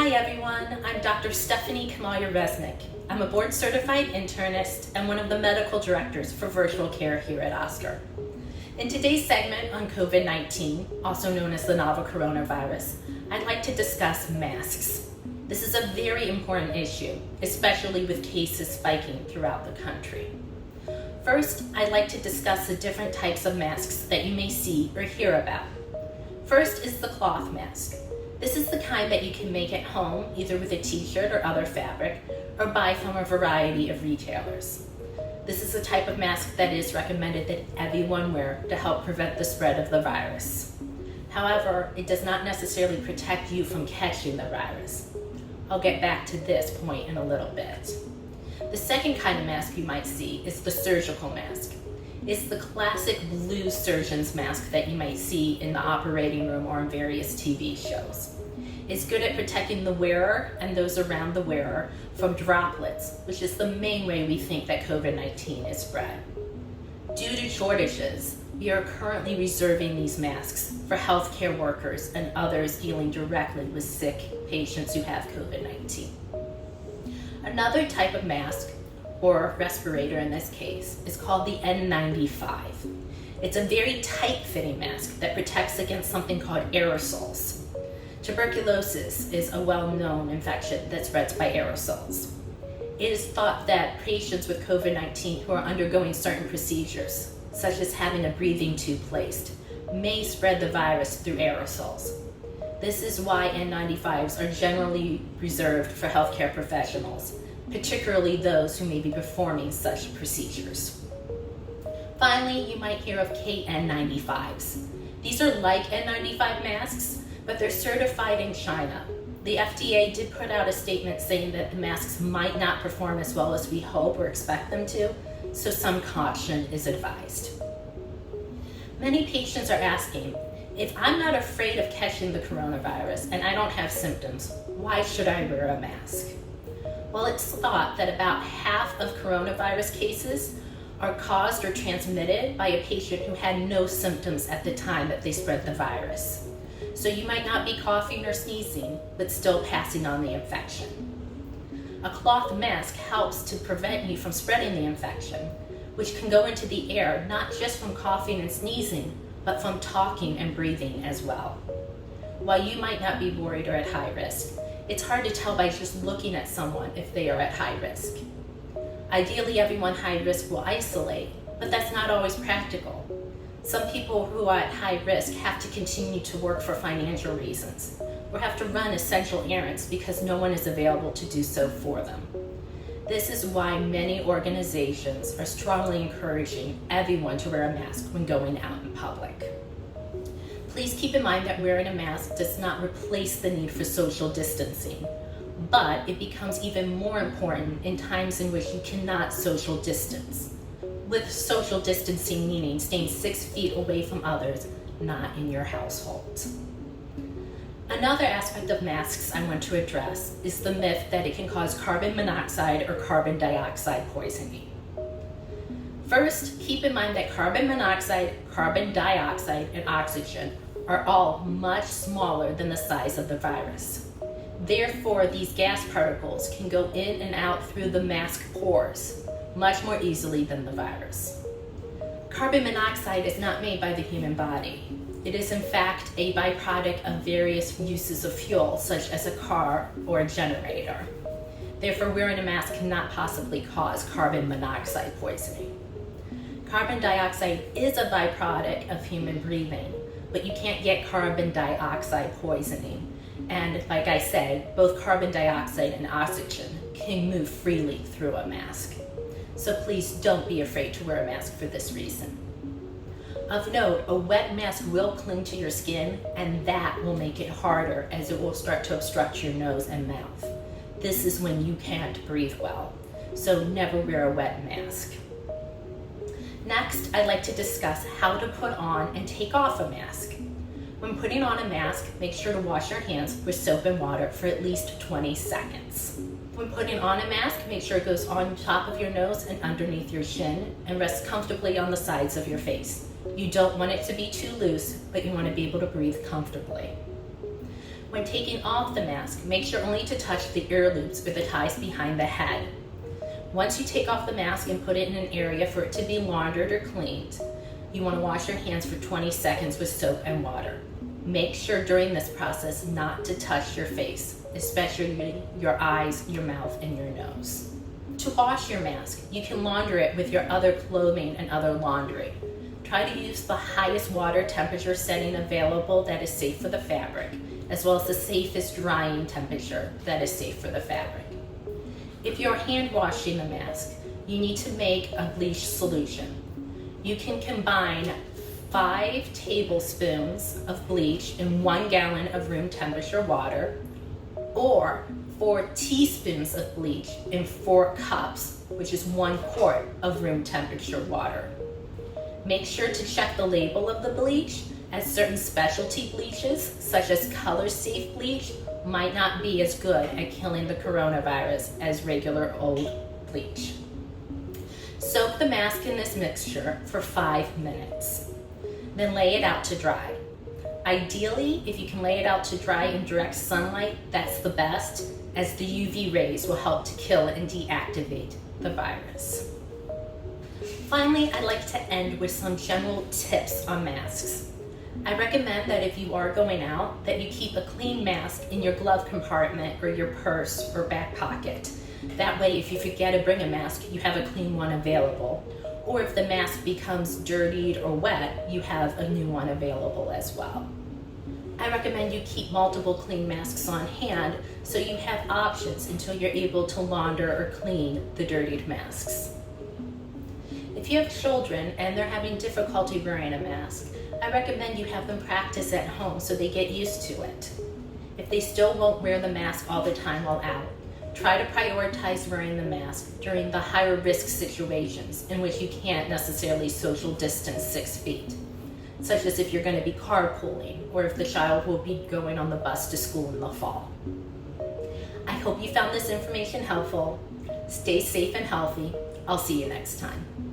Hi everyone, I'm Dr. Stephanie Reznick. I'm a board-certified internist and one of the medical directors for virtual care here at Oscar. In today's segment on COVID-19, also known as the novel coronavirus, I'd like to discuss masks. This is a very important issue, especially with cases spiking throughout the country. First, I'd like to discuss the different types of masks that you may see or hear about. First is the cloth mask. This is the kind that you can make at home, either with a t-shirt or other fabric, or buy from a variety of retailers. This is a type of mask that is recommended that everyone wear to help prevent the spread of the virus. However, it does not necessarily protect you from catching the virus. I'll get back to this point in a little bit. The second kind of mask you might see is the surgical mask. It's the classic blue surgeon's mask that you might see in the operating room or in various TV shows. It's good at protecting the wearer and those around the wearer from droplets, which is the main way we think that COVID-19 is spread. Due to shortages, we are currently reserving these masks for healthcare workers and others dealing directly with sick patients who have COVID-19. Another type of mask, or respirator in this case, is called the N95. It's a very tight-fitting mask that protects against something called aerosols. Tuberculosis is a well-known infection that spreads by aerosols. It is thought that patients with COVID-19 who are undergoing certain procedures, such as having a breathing tube placed, may spread the virus through aerosols. This is why N95s are generally reserved for healthcare professionals, particularly those who may be performing such procedures. Finally, you might hear of KN95s. These are like N95 masks, but they're certified in China. The FDA did put out a statement saying that the masks might not perform as well as we hope or expect them to, so some caution is advised. Many patients are asking, if I'm not afraid of catching the coronavirus and I don't have symptoms, why should I wear a mask? Well, it's thought that about half of coronavirus cases are caused or transmitted by a patient who had no symptoms at the time that they spread the virus. So you might not be coughing or sneezing, but still passing on the infection. A cloth mask helps to prevent you from spreading the infection, which can go into the air not just from coughing and sneezing, but from talking and breathing as well. While you might not be worried or at high risk, it's hard to tell by just looking at someone if they are at high risk. Ideally, everyone high risk will isolate, but that's not always practical. Some people who are at high risk have to continue to work for financial reasons, or have to run essential errands because no one is available to do so for them. This is why many organizations are strongly encouraging everyone to wear a mask when going out in public. Please keep in mind that wearing a mask does not replace the need for social distancing, but it becomes even more important in times in which you cannot social distance. With social distancing meaning staying 6 feet away from others, not in your household. Another aspect of masks I want to address is the myth that it can cause carbon monoxide or carbon dioxide poisoning. First, keep in mind that carbon monoxide, carbon dioxide, and oxygen are all much smaller than the size of the virus. Therefore, these gas particles can go in and out through the mask pores much more easily than the virus. Carbon monoxide is not made by the human body. It is in fact a byproduct of various uses of fuel, such as a car or a generator. Therefore, wearing a mask cannot possibly cause carbon monoxide poisoning. Carbon dioxide is a byproduct of human breathing, but you can't get carbon dioxide poisoning. And like I said, both carbon dioxide and oxygen can move freely through a mask. So please don't be afraid to wear a mask for this reason. Of note, a wet mask will cling to your skin, and that will make it harder as it will start to obstruct your nose and mouth. This is when you can't breathe well, so never wear a wet mask. Next, I'd like to discuss how to put on and take off a mask. When putting on a mask, make sure to wash your hands with soap and water for at least 20 seconds. When putting on a mask, make sure it goes on top of your nose and underneath your chin and rests comfortably on the sides of your face. You don't want it to be too loose, but you want to be able to breathe comfortably. When taking off the mask, make sure only to touch the ear loops or the ties behind the head. Once you take off the mask and put it in an area for it to be laundered or cleaned, you want to wash your hands for 20 seconds with soap and water. Make sure during this process not to touch your face, especially your eyes, your mouth, and your nose. To wash your mask, you can launder it with your other clothing and other laundry. Try to use the highest water temperature setting available that is safe for the fabric, as well as the safest drying temperature that is safe for the fabric. If you're hand washing the mask, you need to make a bleach solution. You can combine 5 tablespoons of bleach in 1 gallon of room temperature water, or 4 teaspoons of bleach in 4 cups, which is 1 quart of room temperature water. Make sure to check the label of the bleach, as certain specialty bleaches, such as color safe bleach, might not be as good at killing the coronavirus as regular old bleach. Soak the mask in this mixture for 5 minutes. Then lay it out to dry. Ideally, if you can lay it out to dry in direct sunlight, that's the best, as the UV rays will help to kill and deactivate the virus. Finally, I'd like to end with some general tips on masks. I recommend that if you are going out, that you keep a clean mask in your glove compartment or your purse or back pocket. That way, if you forget to bring a mask, you have a clean one available. Or if the mask becomes dirtied or wet, you have a new one available as well. I recommend you keep multiple clean masks on hand so you have options until you're able to launder or clean the dirtied masks. If you have children and they're having difficulty wearing a mask, I recommend you have them practice at home so they get used to it. If they still won't wear the mask all the time while out, try to prioritize wearing the mask during the higher risk situations in which you can't necessarily social distance 6 feet, such as if you're going to be carpooling or if the child will be going on the bus to school in the fall. I hope you found this information helpful. Stay safe and healthy. I'll see you next time.